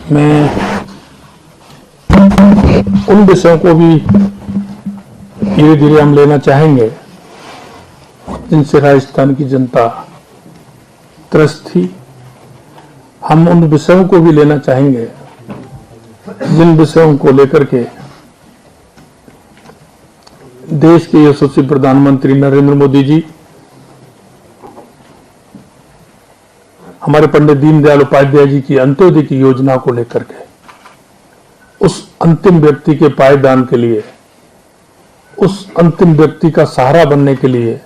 मैं उन विषयों को भी धीरे धीरे हम लेना चाहेंगे जिनसे राजस्थान की जनता त्रस्त थी। हम उन विषयों को भी लेना चाहेंगे जिन विषयों को लेकर के देश के यशस्वी प्रधानमंत्री नरेंद्र मोदी जी हमारे पंडित दीनदयाल उपाध्याय जी की अंत्योदय की योजना को लेकर के उस अंतिम व्यक्ति के पायदान के लिए, उस अंतिम व्यक्ति का सहारा बनने के लिए,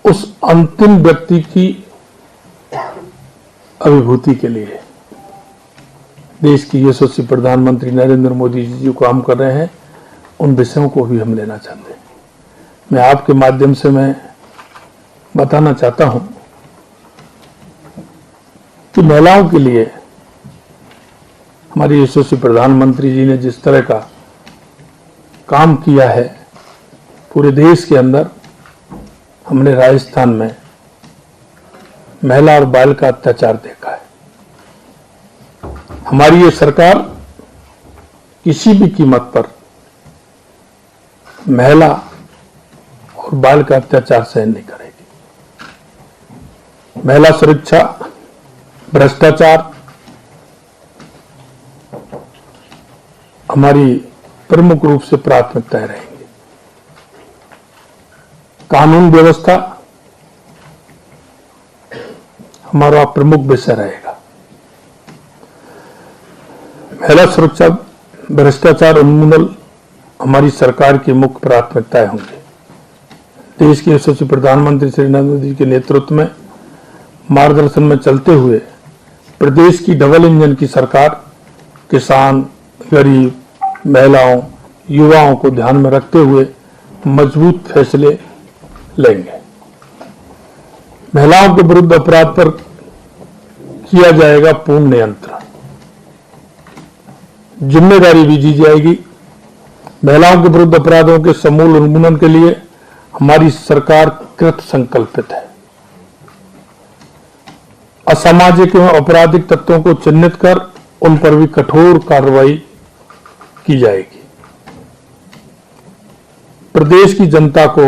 उस अंतिम व्यक्ति की अभिभूति के लिए देश की यशस्वी प्रधानमंत्री नरेंद्र मोदी जी जो काम कर रहे हैं, उन विषयों को भी हम लेना चाहते हैं। मैं आपके माध्यम से मैं बताना चाहता हूं कि महिलाओं के लिए हमारे यशस्वी प्रधानमंत्री जी ने जिस तरह का काम किया है पूरे देश के अंदर, हमने राजस्थान में महिला और बाल का अत्याचार देखा है। हमारी ये सरकार किसी भी कीमत पर महिला और बाल का अत्याचार सहन नहीं करेगी। महिला सुरक्षा, भ्रष्टाचार हमारी प्रमुख रूप से प्राथमिकताएं रहेंगी। कानून व्यवस्था हमारा प्रमुख विषय रहेगा। महिला सुरक्षा, भ्रष्टाचार उन्मूलन हमारी सरकार की मुख्य प्राथमिकताएं होंगी। देश के यशस्वी प्रधानमंत्री श्री नरेंद्र मोदी जी के नेतृत्व में मार्गदर्शन में चलते हुए प्रदेश की डबल इंजन की सरकार किसान, गरीब, महिलाओं, युवाओं को ध्यान में रखते हुए मजबूत फैसले लेंगे। महिलाओं के विरुद्ध अपराध पर किया जाएगा पूर्ण नियंत्रण, जिम्मेदारी भी दी जाएगी। महिलाओं के विरुद्ध अपराधों के समूल उन्मूलन के लिए हमारी सरकार कृत संकल्पित है। असामाजिक एवं आपराधिक तत्वों को चिन्हित कर उन पर भी कठोर कार्रवाई की जाएगी। प्रदेश की जनता को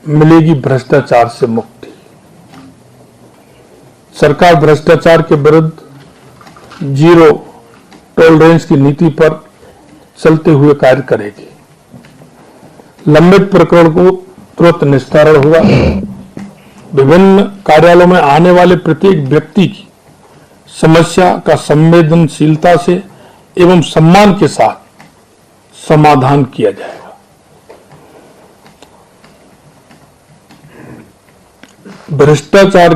मिलेगी भ्रष्टाचार से मुक्ति। सरकार भ्रष्टाचार के विरुद्ध जीरो टॉलरेंस की नीति पर चलते हुए कार्य करेगी। लंबित प्रकरण को तुरंत निस्तारण होगा। विभिन्न कार्यालयों में आने वाले प्रत्येक व्यक्ति की समस्या का संवेदनशीलता से एवं सम्मान के साथ समाधान किया जाएगा। भ्रष्टाचार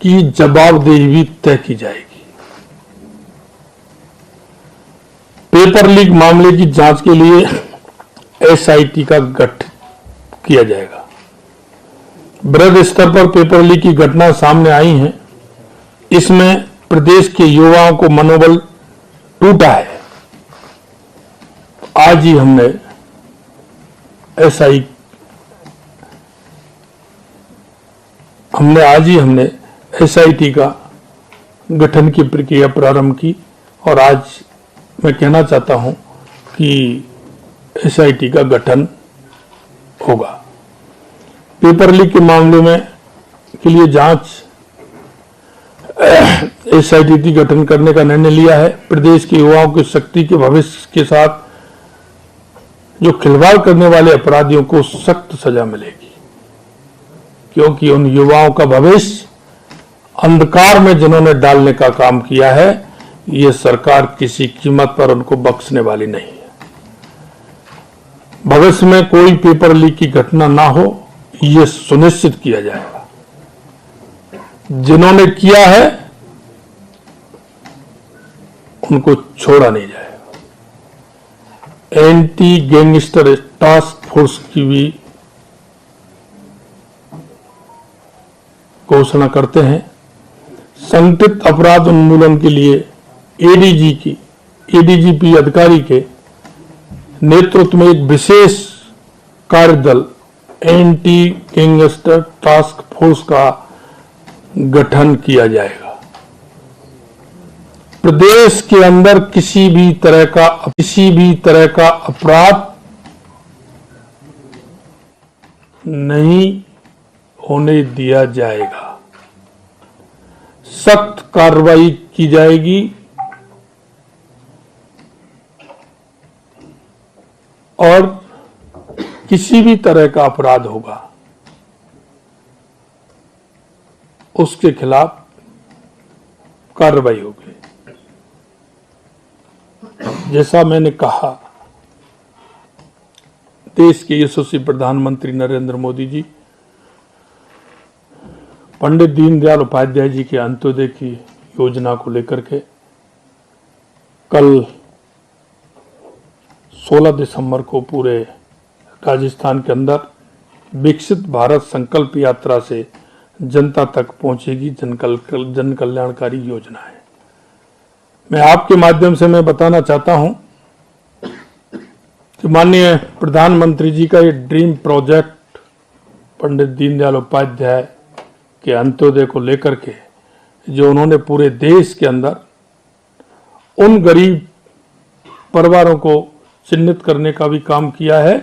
की जवाबदेही भी तय की जाएगी। पेपर लीक मामले की जांच के लिए एसआईटी का गठन किया जाएगा। बृहद स्तर पर पेपर लीक की घटना सामने आई है। इसमें प्रदेश के युवाओं को मनोबल टूटा है। आज ही हमने एसआईटी का गठन की प्रक्रिया प्रारंभ की और आज मैं कहना चाहता हूं कि एसआईटी का गठन होगा। पेपर लीक के मामले में के लिए जांच एसआईटी गठन करने का निर्णय लिया है। प्रदेश के युवाओं की शक्ति के भविष्य के साथ जो खिलवाड़ करने वाले अपराधियों को सख्त सजा मिलेगी, क्योंकि उन युवाओं का भविष्य अंधकार में जिन्होंने डालने का काम किया है, ये सरकार किसी कीमत पर उनको बख्शने वाली नहीं है। भविष्य में कोई पेपर लीक की घटना ना हो, ये सुनिश्चित किया जाएगा। जिन्होंने किया है उनको छोड़ा नहीं जाएगा। एंटी गैंगस्टर टास्क फोर्स की भी घोषणा करते हैं। संगठित अपराध उन्मूलन के लिए एडीजीपी अधिकारी के नेतृत्व में एक विशेष कार्यदल एंटी गैंगस्टर टास्क फोर्स का गठन किया जाएगा। प्रदेश के अंदर किसी भी तरह का अपराध नहीं होने दिया जाएगा। सख्त कार्रवाई की जाएगी और किसी भी तरह का अपराध होगा उसके खिलाफ कार्रवाई होगी। जैसा मैंने कहा, देश के यशस्वी प्रधानमंत्री नरेंद्र मोदी जी पंडित दीनदयाल उपाध्याय जी के अंत्योदय की योजना को लेकर के कल 16 दिसंबर को पूरे राजस्थान के अंदर विकसित भारत संकल्प यात्रा से जनता तक पहुंचेगी जन कल्याणकारी योजना है। मैं आपके माध्यम से मैं बताना चाहता हूं कि माननीय प्रधानमंत्री जी का ये ड्रीम प्रोजेक्ट पंडित दीनदयाल उपाध्याय के अंत्योदय को लेकर के जो उन्होंने पूरे देश के अंदर उन गरीब परिवारों को चिन्हित करने का भी काम किया है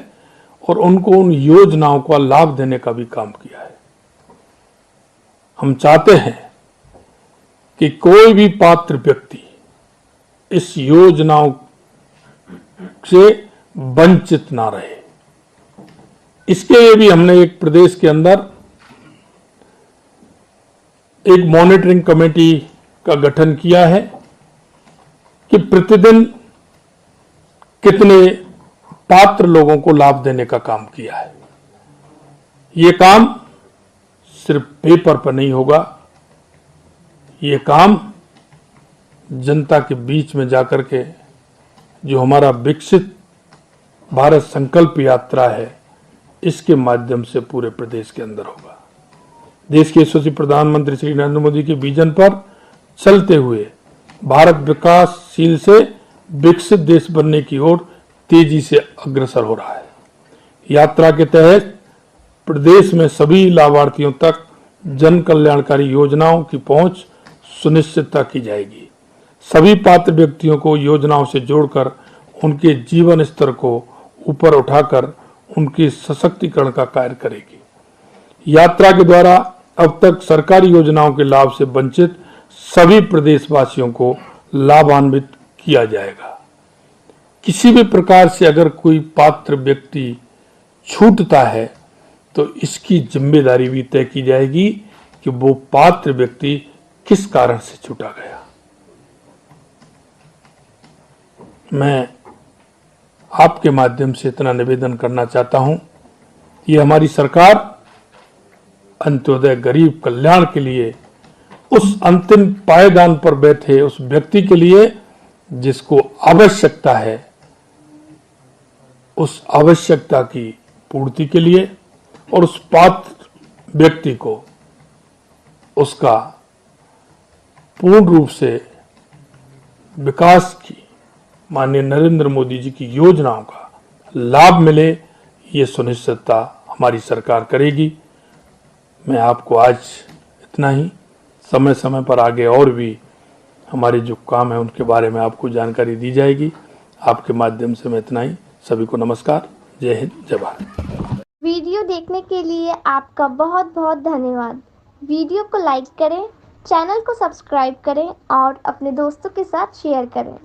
और उनको उन योजनाओं का लाभ देने का भी काम किया है। हम चाहते हैं कि कोई भी पात्र व्यक्ति इस योजनाओं से वंचित ना रहे। इसके लिए भी हमने एक प्रदेश के अंदर एक मॉनिटरिंग कमेटी का गठन किया है कि प्रतिदिन कितने पात्र लोगों को लाभ देने का काम किया है। ये काम सिर्फ पेपर पर नहीं होगा, ये काम जनता के बीच में जाकर के जो हमारा विकसित भारत संकल्प यात्रा है इसके माध्यम से पूरे प्रदेश के अंदर होगा। देश के यशस्वी प्रधानमंत्री श्री नरेंद्र मोदी के विजन पर चलते हुए भारत विकासशील से विकसित देश बनने की ओर तेजी से अग्रसर हो रहा है। यात्रा के तहत प्रदेश में सभी लाभार्थियों तक जन कल्याणकारी योजनाओं की पहुंच सुनिश्चितता की जाएगी। सभी पात्र व्यक्तियों को योजनाओं से जोड़कर उनके जीवन स्तर को ऊपर उठाकर उनके सशक्तिकरण का कार्य करेगी। यात्रा के द्वारा अब तक सरकारी योजनाओं के लाभ से वंचित सभी प्रदेशवासियों को लाभान्वित किया जाएगा। किसी भी प्रकार से अगर कोई पात्र व्यक्ति छूटता है तो इसकी जिम्मेदारी भी तय की जाएगी कि वो पात्र व्यक्ति किस कारण से छूटा गया। मैं आपके माध्यम से इतना निवेदन करना चाहता हूं, ये हमारी सरकार अंत्योदय गरीब कल्याण के लिए उस अंतिम पायदान पर बैठे उस व्यक्ति के लिए जिसको आवश्यकता है, उस आवश्यकता की पूर्ति के लिए और उस पात्र व्यक्ति को उसका पूर्ण रूप से विकास की माननीय नरेंद्र मोदी जी की योजनाओं का लाभ मिले, ये सुनिश्चितता हमारी सरकार करेगी। मैं आपको आज इतना ही, समय समय पर आगे और भी हमारे जो काम है उनके बारे में आपको जानकारी दी जाएगी। आपके माध्यम से मैं इतना ही, सभी को नमस्कार, जय हिंद, जय भारत। वीडियो देखने के लिए आपका बहुत बहुत धन्यवाद। वीडियो को लाइक करें, चैनल को सब्सक्राइब करें और अपने दोस्तों के साथ शेयर करें।